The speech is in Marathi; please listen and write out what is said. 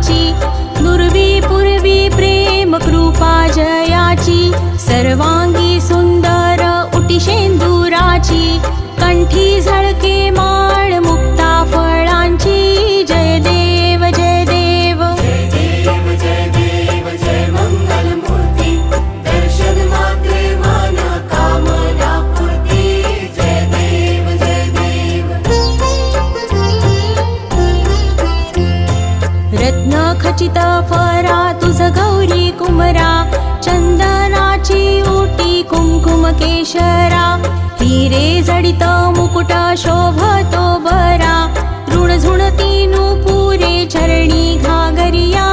फळाची, दुर्वी पूर्वी प्रेम कृपा जयाची, सर्वांगी सुंदर उटी शेंदुराची, कंठी झळके माळ मुक्ता फळांची, जय देव जय देव जय देव जय देव जय मंगल मूर्ती, दर्शन मात्रे मन कामना पूर्ती, जय देव जय देव। रत्न खचित फरा तुझ गौरी कुमरा, चंदनाची ओटी कुंकुम केशरा, हिरे जडित मुकुट शोभतो बरा, ऋण झुणती नुपुरे चरणी घागरिया,